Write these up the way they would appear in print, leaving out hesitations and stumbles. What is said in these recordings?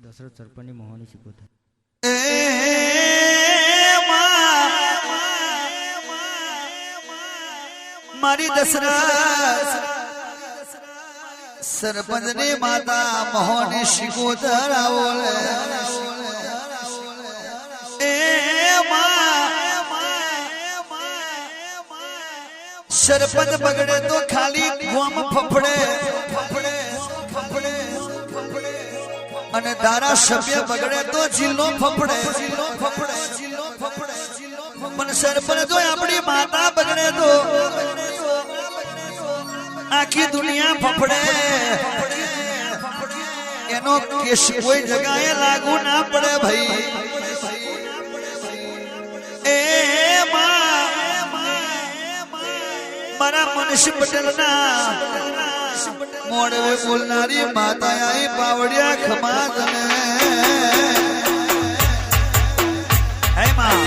દશરથ સરપંચની મોહની શીખોતર મારી દશરથ સરપંચની માતા મોહની શીખોતર આવોલે સરપંચ બગડે તો ખાલી ગોમ ફફડે અને ધારાસભ્ય બગડે તો જિલ્લો ફફડે પણ સરપંચ જો આપણી માતા બગડે તો આખી દુનિયા ફફડે એનો કેસ કોઈ જગ્યાએ લાગુ ના પડે ભાઈ મારા મનીષ પટેલ ના મોડવે બોલનારી માતા આઈ પાવડિયા ખમા તને હે માં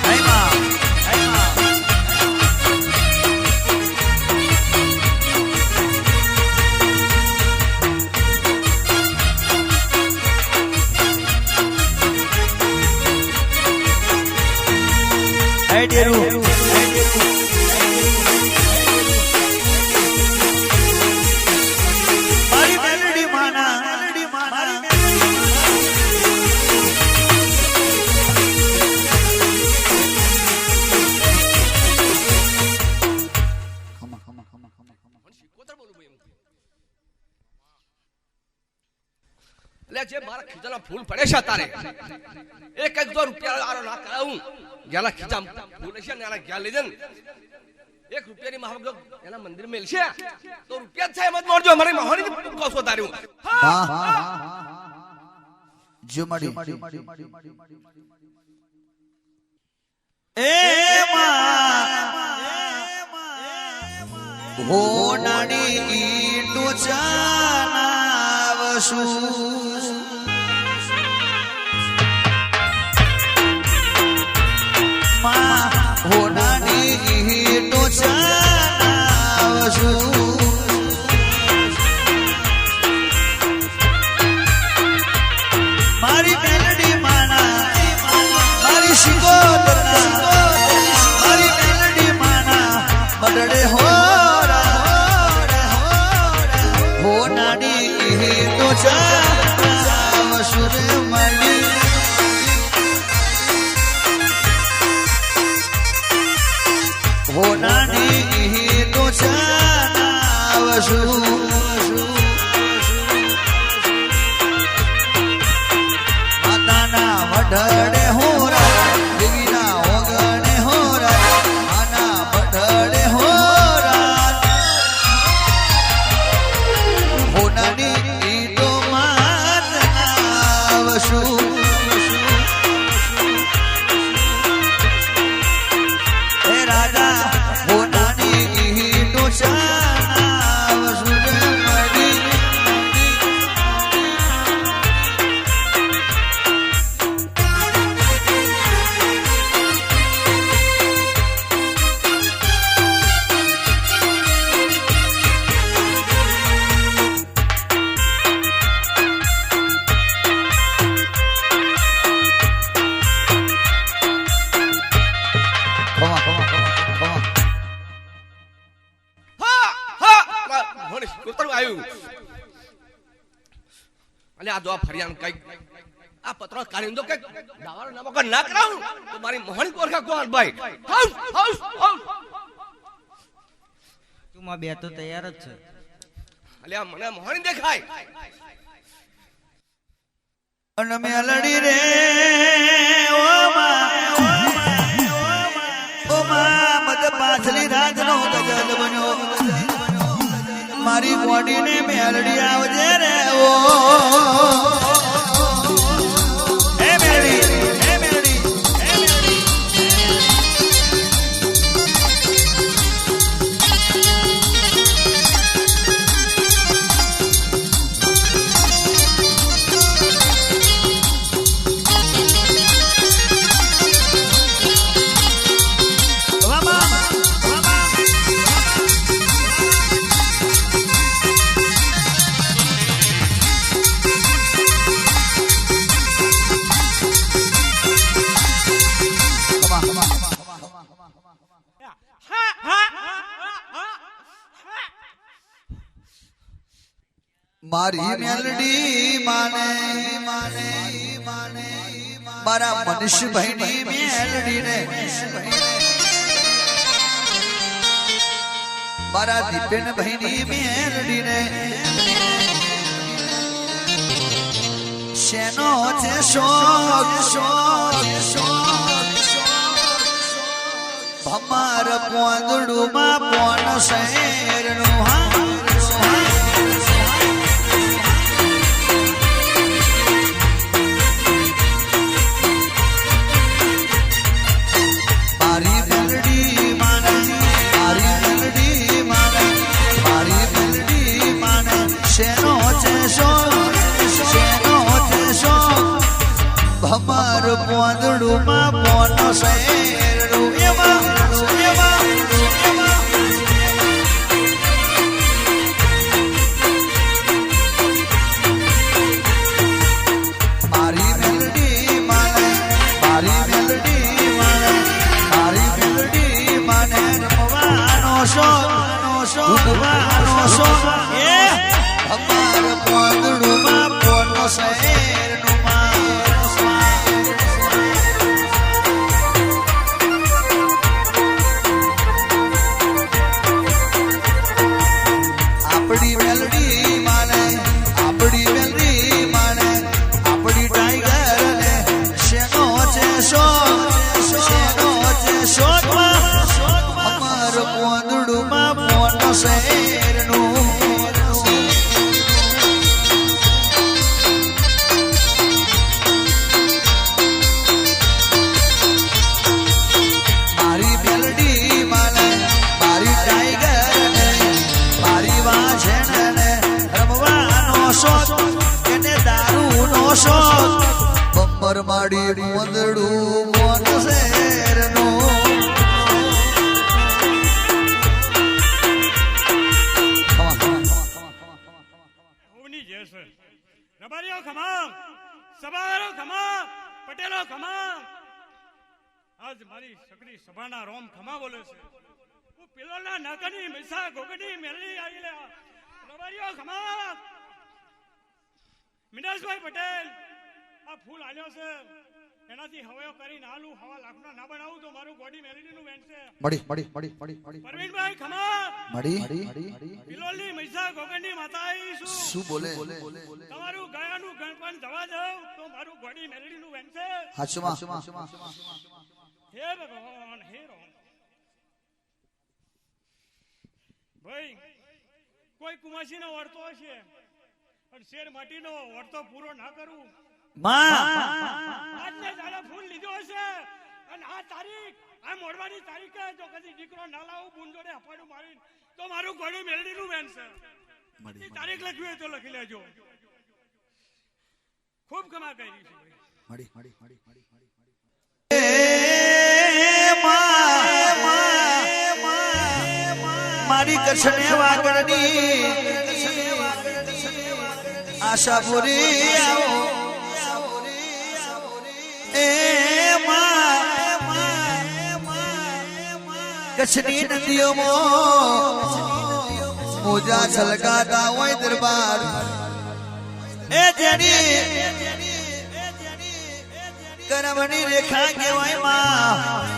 હે માં હે માં હે ડેરુ મારા ખીચાના ફૂલ પડે છે તારે 1,000 રૂપિયા આરો ના કરાવું જેના ખીચા ફૂલ છે ને એના ગયા લઈ જન 1 રૂપિયાની માફક એના મંદિર મેલ છે તો રૂપિયા થાય મત મોરજો મારી મોહની કોસો તાર્યું જો મડી એ માં હો નાડી ઈટુ ચાનાવસુ મારી મેલડી માના મારી શિકોતરના મારી મેલડી માના બડડે હો નાડી તો ચાવસુર મળી હો નાડી તો ચાવસુર માતાના વઢડે હોરા દેવીના ઓગણે હોરા આના વઢડે હોરા હોનાની તો માનવસુ હે રાજા હોનાની તો ચાવસુ મળી આ જો ફરિયાન કઈ આ પત્ર કાઢીને તો કઈ દાવાનો નામો કર ના કરાવું તો મારી મોહણી કોરખા કોણ ભાઈ હાઉસ તું માં બે તો તૈયાર જ છે અલ્યા મને મોહણી દેખાય અને મેલડી રે ઓ માં મત પાછલી રાજનો ગજલ બન્યો મારી બોડીને મેલડી આવજે રે ઓ હે મેલડી હે મેલડી હે મેલડી વામા વામા મારી મેલડી માને માને માને મારા મનીષભાઈની મેલડીને મારા દીપેનભાઈની મેલડીને શેનો છે શોખ શોખ શોખ ભમાર પોંદડુમાં પોન શહેરનું હા ભમાર પોંદડુમાં પોન શેરડું એમાં મારી મેલડી માને મારી મેલડી માને મારી મેલડી માને રમવાનો શોખ એ ભમાર પોંદડુમાં પોન શેરડું આપડી મેલડી માને આપડી મેલડી માને આપડી ટાઈગર ને શેનો છે શોખમાં અમાર પોંદડુમાં પોન શેરનું મારી મેલડી માને મારી ટાઈગર ને મારી વાછેણને રમવાનો શોખ એને દારૂનો શોખ બમ્બર માડી પોંદડું મોન શેરનું રબારીઓ ખમા સવારો ખમા પટેલો ખમા આજ મારી સગડી સભાના રોમ ખમા બોલે છે હું પિલોના નાકની મિસા ગોગડી મેલડી આવી લે રબારીઓ ખમા મિનાશભાઈ પટેલ આ ફૂલ આલ્યો છે એનાથી હવાયો કરીને હાલું હવા લાખના ના બનાવું તો મારું બોડી મેલડીનું વેન છે મડી પરવીનભાઈ ખમા મડી પિલોની મિસા ગોગડી માતા આવી શું બોલે તમારું ગયાનું ગણપણ જવા જાવ તો મારું બોડી મેલડીનું વેન છે હાચમાં હે ભગવાન હે રામ ભાઈ કોઈ કુમાસીનો વર્તો હશે પણ શેર માટીનો વર્તો પૂરો ના કરું આજને જાણે ફૂલ લીધો હશે અને આ તારીખ આ મોડવાની તારીખે જો કદી દીકરો ના લાવું બુન જોડે અપાડું મારી તો મારું ગોળી મેલડીનું વેન છે તારીખ લખવી હોય તો લખી લેજો ખૂબ કમા કરી છે મારી કચ્છને વાગડની આશાપુરી આવો એ કચ્છની નદીઓમાં મોજા છલકાતા હોય દરબાર એ જેની કરમની રેખા કહેવાય માં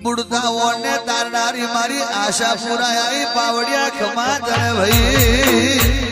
મુડદાઓને તારનારી મારી આશા પુરાઈ પાવડિયા ખમા જળ ભાઈ